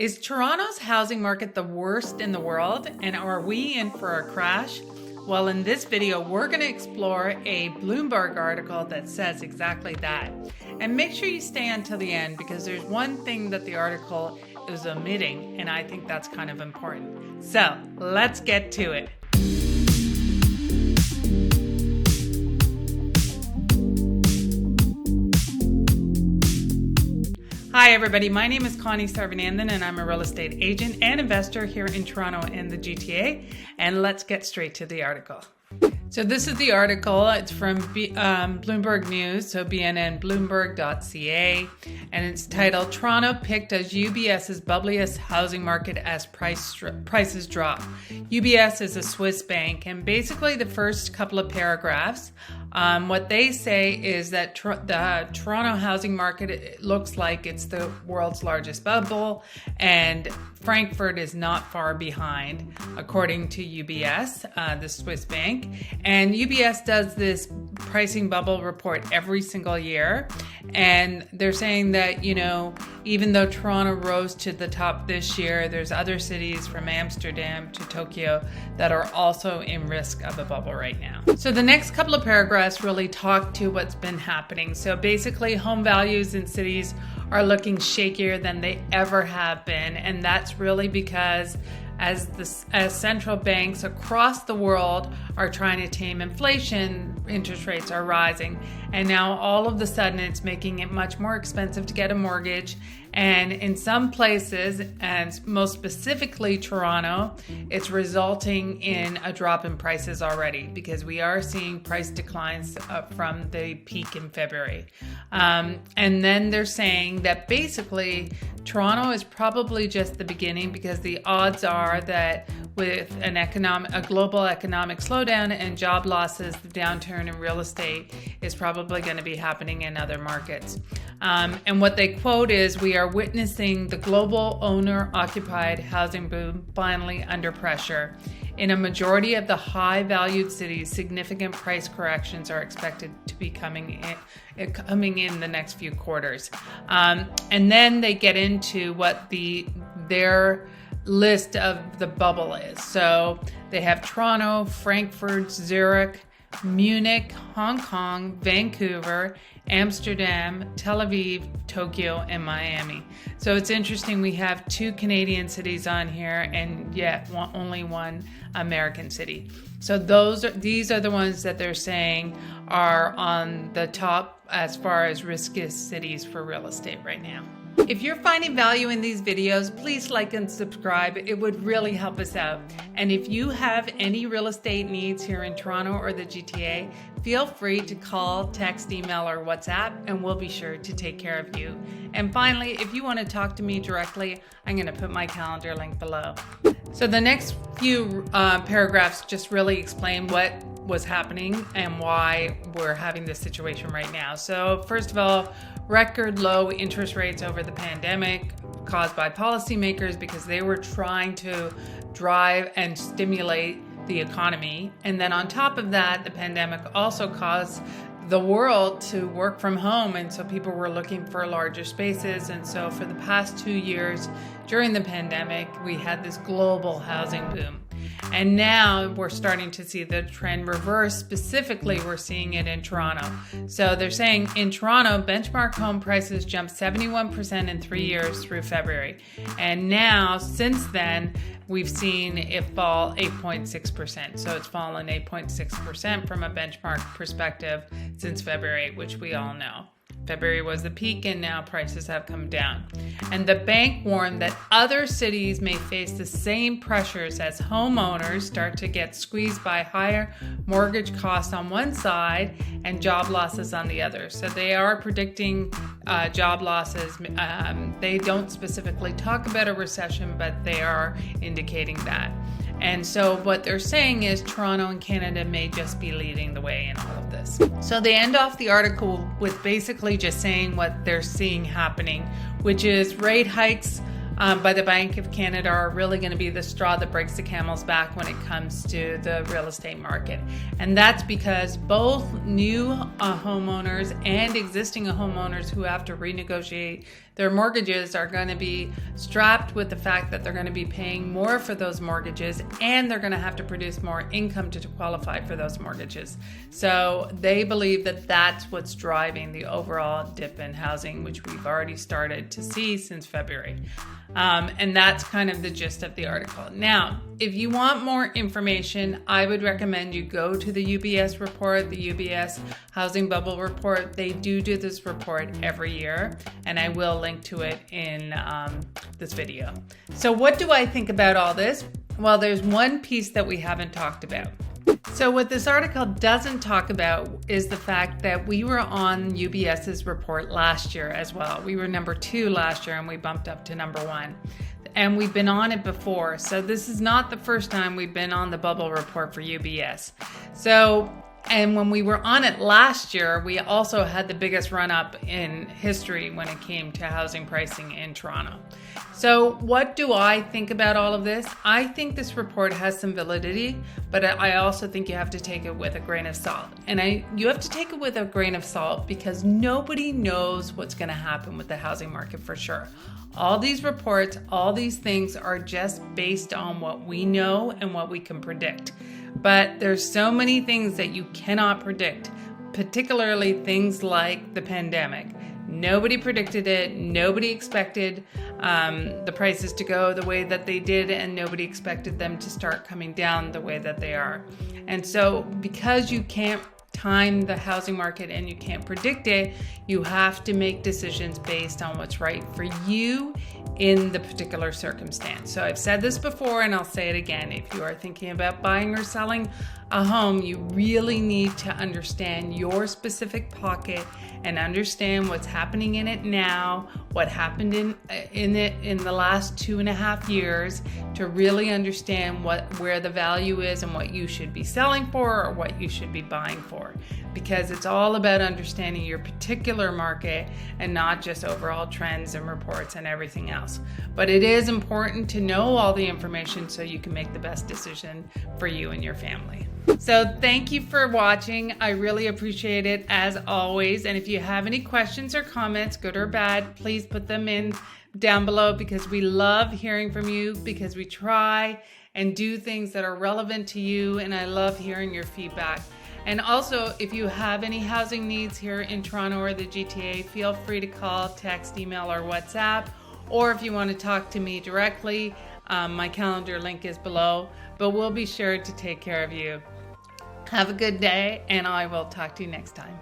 Is Toronto's housing market the worst in the world, and are we in for a crash? Well, in this video, we're going to explore a Bloomberg article that says exactly that. And make sure you stay until the end because there's one thing that the article is omitting, and I think that's kind of important. So let's get to it. Hi everybody, my name is Connie Sarvanandan and I'm a real estate agent and investor here in Toronto and the GTA. And let's get straight to the article. So this is the article. It's from Bloomberg News, so bnnbloomberg.ca, and it's titled, Toronto picked as UBS's bubbliest housing market as prices drop. UBS is a Swiss bank, and basically the first couple of paragraphs, what they say is that the Toronto housing market, it looks like it's the world's largest bubble, and Frankfurt is not far behind, according to UBS, the Swiss bank. And UBS does this pricing bubble report every single year. And they're saying that, even though Toronto rose to the top this year, there's other cities from Amsterdam to Tokyo that are also in risk of a bubble right now. So the next couple of paragraphs really talk to what's been happening. So basically, home values in cities are looking shakier than they ever have been. And that's really because as central banks across the world are trying to tame inflation, interest rates are rising. And now all of a sudden it's making it much more expensive to get a mortgage. And in some places, and most specifically Toronto, it's resulting in a drop in prices already because we are seeing price declines from the peak in February. And then they're saying that basically Toronto is probably just the beginning because the odds are that with a global economic slowdown and job losses, the downturn in real estate is probably going to be happening in other markets. And what they quote is, we are witnessing the global owner-occupied housing boom finally under pressure. In a majority of the high-valued cities, significant price corrections are expected to be coming in the next few quarters. And then they get into what their list of the bubble is. So they have Toronto, Frankfurt, Zurich, Munich, Hong Kong, Vancouver, Amsterdam, Tel Aviv, Tokyo, and Miami. So it's interesting, we have 2 Canadian cities on here and yet only one American city. So these are the ones that they're saying are on the top as far as riskiest cities for real estate right now. If you're finding value in these videos, please like and subscribe. It would really help us out. And if you have any real estate needs here in Toronto or the GTA, feel free to call, text, email, or WhatsApp, and we'll be sure to take care of you. And finally, if you want to talk to me directly, I'm going to put my calendar link below. So the next few paragraphs just really explain what was happening and why we're having this situation right now. So first of all, record low interest rates over the pandemic caused by policymakers because they were trying to drive and stimulate the economy. And then on top of that, the pandemic also caused the world to work from home. And so people were looking for larger spaces. And so for the past 2 years during the pandemic, we had this global housing boom. And now we're starting to see the trend reverse. Specifically, we're seeing it in Toronto. So they're saying in Toronto, benchmark home prices jumped 71% in 3 years through February. And now, since then, we've seen it fall 8.6%. So it's fallen 8.6% from a benchmark perspective since February, which we all know. February was the peak and now prices have come down. And the bank warned that other cities may face the same pressures as homeowners start to get squeezed by higher mortgage costs on one side and job losses on the other. So they are predicting job losses. They don't specifically talk about a recession, but they are indicating that. And so what they're saying is Toronto and Canada may just be leading the way in all of this. So they end off the article with basically just saying what they're seeing happening, which is rate hikes by the Bank of Canada are really going to be the straw that breaks the camel's back when it comes to the real estate market. And that's because both new homeowners and existing homeowners who have to renegotiate their mortgages are going to be strapped with the fact that they're going to be paying more for those mortgages, and they're going to have to produce more income to qualify for those mortgages. So they believe that that's what's driving the overall dip in housing, which we've already started to see since February. And that's kind of the gist of the article. Now, if you want more information, I would recommend you go to the UBS report, the UBS Housing Bubble Report. They do this report every year, and I will link to it in this video. So what do I think about all this? Well, there's one piece that we haven't talked about. So what this article doesn't talk about is the fact that we were on UBS's report last year as well. We were number 2 last year, and we bumped up to number 1. And we've been on it before. So this is not the first time we've been on the bubble report for UBS. And when we were on it last year, we also had the biggest run up in history when it came to housing pricing in Toronto. So what do I think about all of this? I think this report has some validity, but I also think you have to take it with a grain of salt. And you have to take it with a grain of salt because nobody knows what's going to happen with the housing market for sure. All these reports, all these things are just based on what we know and what we can predict. But there's so many things that you cannot predict, particularly things like the pandemic. Nobody predicted it. Nobody expected the prices to go the way that they did, and nobody expected them to start coming down the way that they are. And so because you can't time the housing market and you can't predict it, you have to make decisions based on what's right for you in the particular circumstance. So I've said this before and I'll say it again. If you are thinking about buying or selling a home, you really need to understand your specific pocket and understand what's happening in it now, what happened in it in the last 2.5 years, to really understand where the value is and what you should be selling for or what you should be buying for. Because it's all about understanding your particular market and not just overall trends and reports and everything else. But it is important to know all the information so you can make the best decision for you and your family. So thank you for watching. I really appreciate it as always. And if you have any questions or comments, good or bad, please put them in down below, because we love hearing from you, because we try and do things that are relevant to you, and I love hearing your feedback. And also, if you have any housing needs here in Toronto or the GTA, feel free to call, text, email, or WhatsApp. Or if you want to talk to me directly, my calendar link is below. But we'll be sure to take care of you. Have a good day, and I will talk to you next time.